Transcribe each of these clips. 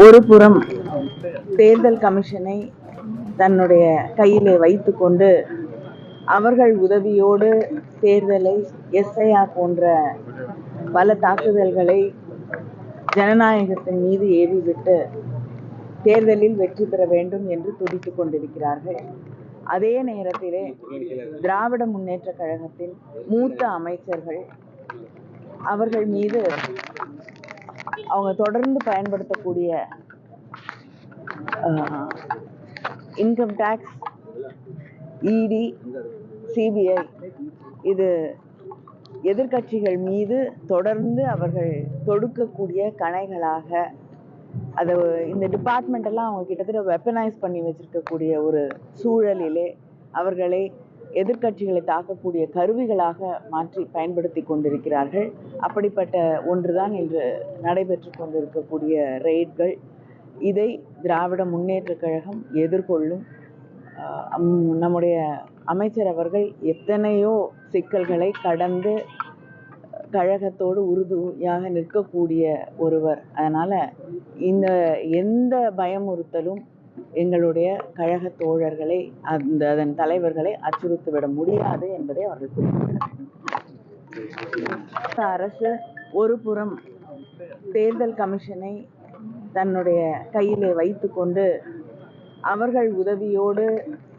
ஒரு புறம் தேர்தல் கமிஷனை தன்னுடைய கையிலே வைத்துக்கொண்டு அவர்கள் உதவியோடு தேர்தலை எஸ்ஐஆர் போன்ற பல தாக்குதல்களை ஜனநாயகத்தின் மீது ஏவிவிட்டு தேர்தலில் வெற்றி பெற வேண்டும் என்று துடித்துக் கொண்டிருக்கிறார்கள். அதே நேரத்திலே திராவிட முன்னேற்ற கழகத்தின் மூத்த அமைச்சர்கள் அவர்கள் மீது அவங்க தொடர்ந்து பயன்படுத்தக்கூடிய இன்கம் டேக்ஸ், இடி, சிபிஐ இது எதிர்கட்சிகள் மீது தொடர்ந்து அவர்கள் தொடுக்கக்கூடிய கணைகளாக அதை இந்த டிபார்ட்மெண்ட் எல்லாம் அவங்க கிட்டத்தட்ட வெப்பனைஸ் பண்ணி வச்சிருக்கக்கூடிய ஒரு சூழலிலே அவர்களை எதிர்கட்சிகளை தாக்கக்கூடிய கருவிகளாக மாற்றி பயன்படுத்தி கொண்டிருக்கிறார்கள். அப்படிப்பட்ட ஒன்றுதான் இன்று நடைபெற்று கொண்டிருக்கக்கூடிய ரெய்ட்கள். இதை திராவிட முன்னேற்ற கழகம் எதிர்கொள்ளும். நம்முடைய அமைச்சர் அவர்கள் எத்தனையோ சிக்கல்களை கடந்து கழகத்தோடு உறுதியாக நிற்கக்கூடிய ஒருவர். அதனால இந்த எந்த பயமுறுத்தலும் எங்களுடைய கழக தோழர்களை அதன் தலைவர்களை அச்சுறுத்திவிட முடியாது என்பதை அவர்கள் குறிப்பிட்டார். அரசு ஒரு புறம் தேர்தல் கமிஷனை தன்னுடைய கையிலே வைத்துக்கொண்டு அவர்கள் உதவியோடு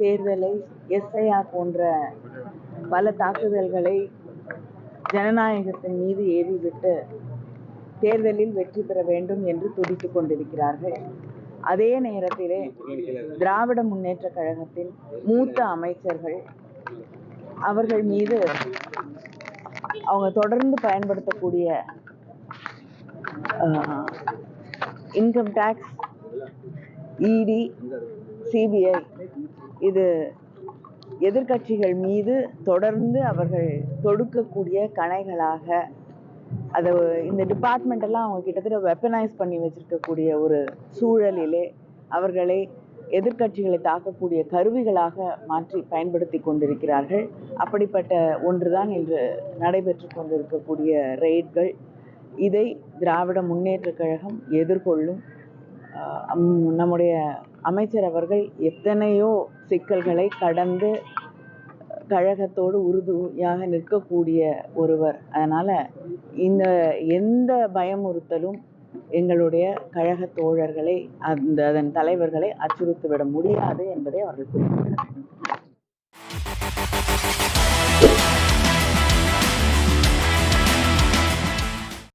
தேர்தலை எஸ்ஐஆர் போன்ற பல தாக்குதல்களை ஜனநாயகத்தின் மீது ஏவிவிட்டு தேர்தலில் வெற்றி பெற வேண்டும் என்று துடித்துக் கொண்டிருக்கிறார்கள். அதே நேரத்திலே திராவிட முன்னேற்ற கழகத்தின் மூத்த அமைச்சர்கள் அவர்கள் மீது அவங்க தொடர்ந்து பயன்படுத்தக்கூடிய இன்கம் டேக்ஸ், இடி, சிபிஐ இது எதிர்கட்சிகள் மீது தொடர்ந்து அவர்கள் தொடுக்கக்கூடிய கணைகளாக அதை இந்த டிபார்ட்மெண்ட் எல்லாம் அவங்க கிட்டத்தட்ட வெப்பனைஸ் பண்ணி வச்சிருக்கக்கூடிய ஒரு சூழலிலே அவர்களை எதிர்கட்சிகளை தாக்கக்கூடிய கருவிகளாக மாற்றி பயன்படுத்தி கொண்டிருக்கிறார்கள். அப்படிப்பட்ட ஒன்றுதான் இன்று நடைபெற்று கொண்டிருக்கக்கூடிய ரெய்ட்கள். இதை திராவிட முன்னேற்ற கழகம் எதிர்கொள்ளும். நம்முடைய அமைச்சர் அவர்கள் எத்தனையோ சிக்கல்களை கடந்து கழகத்தோடு உறுதியாக நிற்கக்கூடிய ஒருவர். அதனால இந்த எந்த பயமுறுத்தலும் எங்களுடைய கழக தோழர்களை அதன் தலைவர்களை அச்சுறுத்திவிட முடியாது என்பதை அவர்கள் குறிப்பிட்டார்.